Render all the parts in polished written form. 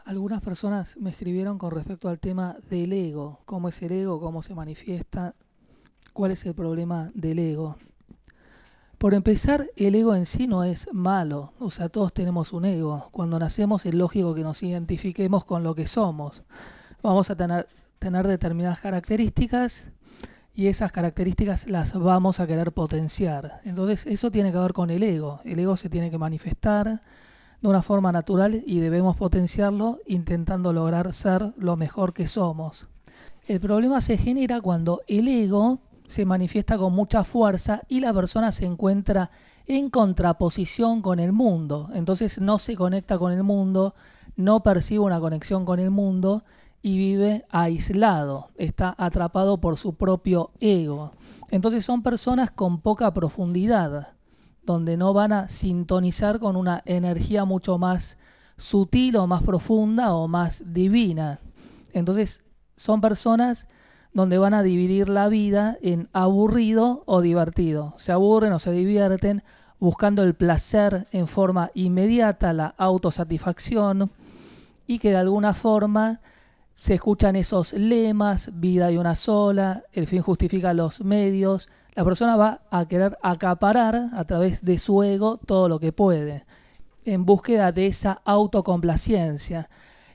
Algunas personas me escribieron con respecto al tema del ego, cómo es el ego, cómo se manifiesta, cuál es el problema del ego. Por empezar, el ego en sí no es malo, o sea, todos tenemos un ego. Cuando nacemos es lógico que nos identifiquemos con lo que somos. Vamos a tener determinadas características y esas características las vamos a querer potenciar. Entonces eso tiene que ver con el ego. El ego se tiene que manifestar de una forma natural y debemos potenciarlo intentando lograr ser lo mejor que somos. El problema se genera cuando el ego se manifiesta con mucha fuerza y la persona se encuentra en contraposición con el mundo. Entonces no se conecta con el mundo, no percibe una conexión con el mundo y vive aislado, está atrapado por su propio ego. Entonces son personas con poca profundidad, donde no van a sintonizar con una energía mucho más sutil o más profunda o más divina. Entonces son personas donde van a dividir la vida en aburrido o divertido. Se aburren o se divierten buscando el placer en forma inmediata, la autosatisfacción, y que de alguna forma se escuchan esos lemas: vida hay una sola, el fin justifica los medios. La persona va a querer acaparar a través de su ego todo lo que puede, en búsqueda de esa autocomplacencia.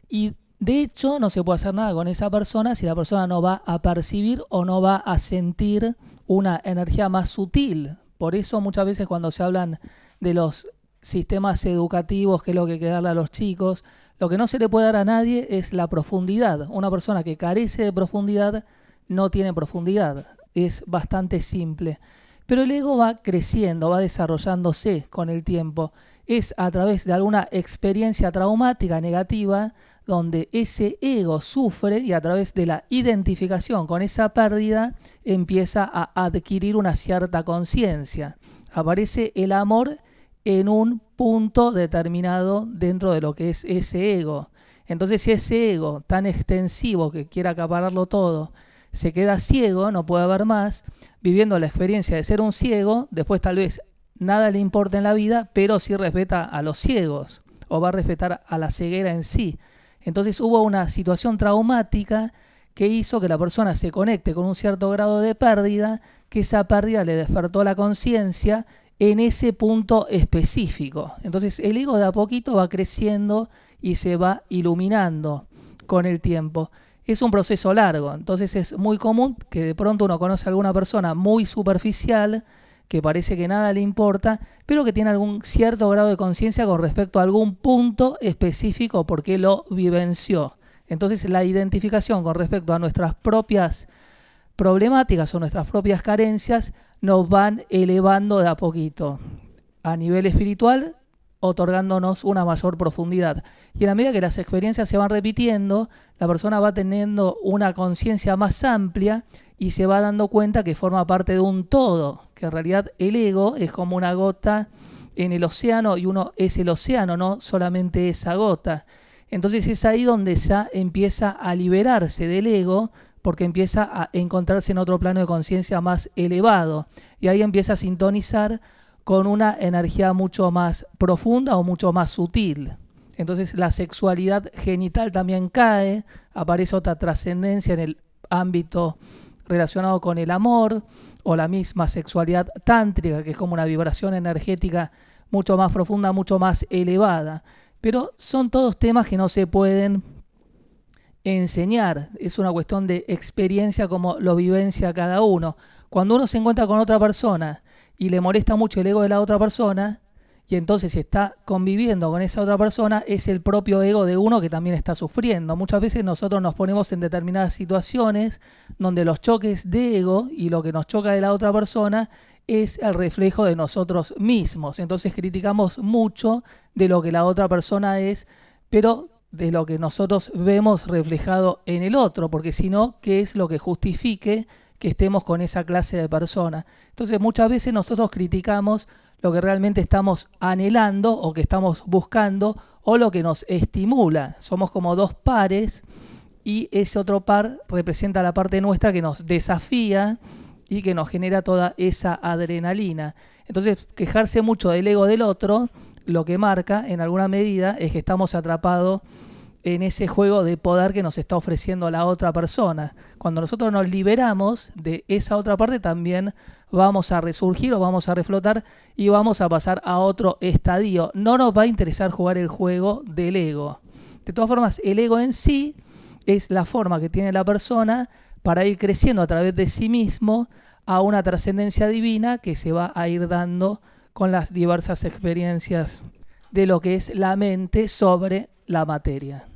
Y de hecho no se puede hacer nada con esa persona si la persona no va a percibir o no va a sentir una energía más sutil. Por eso muchas veces cuando se hablan de los sistemas educativos, que es lo que hay que darle a los chicos, lo que no se le puede dar a nadie es la profundidad. Una persona que carece de profundidad no tiene profundidad. Es bastante simple. Pero el ego va creciendo, va desarrollándose con el tiempo. Es a través de alguna experiencia traumática negativa donde ese ego sufre, y a través de la identificación con esa pérdida empieza a adquirir una cierta conciencia. Aparece el amor en un punto determinado dentro de lo que es ese ego. Entonces, si ese ego tan extensivo que quiere acapararlo todo se queda ciego, no puede ver más, viviendo la experiencia de ser un ciego, después tal vez nada le importa en la vida, pero sí respeta a los ciegos, o va a respetar a la ceguera en sí. Entonces hubo una situación traumática que hizo que la persona se conecte con un cierto grado de pérdida, que esa pérdida le despertó la conciencia en ese punto específico. Entonces el ego de a poquito va creciendo y se va iluminando con el tiempo. Es un proceso largo, entonces es muy común que de pronto uno conoce a alguna persona muy superficial, que parece que nada le importa, pero que tiene algún cierto grado de conciencia con respecto a algún punto específico porque lo vivenció. Entonces la identificación con respecto a nuestras propias problemáticas o nuestras propias carencias nos van elevando de a poquito a nivel espiritual, otorgándonos una mayor profundidad. Y a la medida que las experiencias se van repitiendo, la persona va teniendo una conciencia más amplia y se va dando cuenta que forma parte de un todo, que en realidad el ego es como una gota en el océano y uno es el océano, no solamente esa gota. Entonces es ahí donde ya empieza a liberarse del ego, porque empieza a encontrarse en otro plano de conciencia más elevado, y ahí empieza a sintonizar con una energía mucho más profunda o mucho más sutil. Entonces la sexualidad genital también cae, aparece otra trascendencia en el ámbito relacionado con el amor, o la misma sexualidad tántrica, que es como una vibración energética mucho más profunda, mucho más elevada. Pero son todos temas que no se pueden enseñar, es una cuestión de experiencia, como lo vivencia cada uno. Cuando uno se encuentra con otra persona y le molesta mucho el ego de la otra persona, y entonces está conviviendo con esa otra persona, es el propio ego de uno que también está sufriendo. Muchas veces nosotros nos ponemos en determinadas situaciones donde los choques de ego y lo que nos choca de la otra persona es el reflejo de nosotros mismos. Entonces criticamos mucho de lo que la otra persona es, pero de lo que nosotros vemos reflejado en el otro, porque si no, ¿qué es lo que justifique que estemos con esa clase de persona? Entonces muchas veces nosotros criticamos lo que realmente estamos anhelando o que estamos buscando, o lo que nos estimula. Somos como dos pares y ese otro par representa la parte nuestra que nos desafía y que nos genera toda esa adrenalina. Entonces quejarse mucho del ego del otro lo que marca en alguna medida es que estamos atrapados en ese juego de poder que nos está ofreciendo la otra persona. Cuando nosotros nos liberamos de esa otra parte, también vamos a resurgir o vamos a reflotar y vamos a pasar a otro estadio. No nos va a interesar jugar el juego del ego. De todas formas, el ego en sí es la forma que tiene la persona para ir creciendo a través de sí mismo a una trascendencia divina que se va a ir dando con las diversas experiencias de lo que es la mente sobre la materia.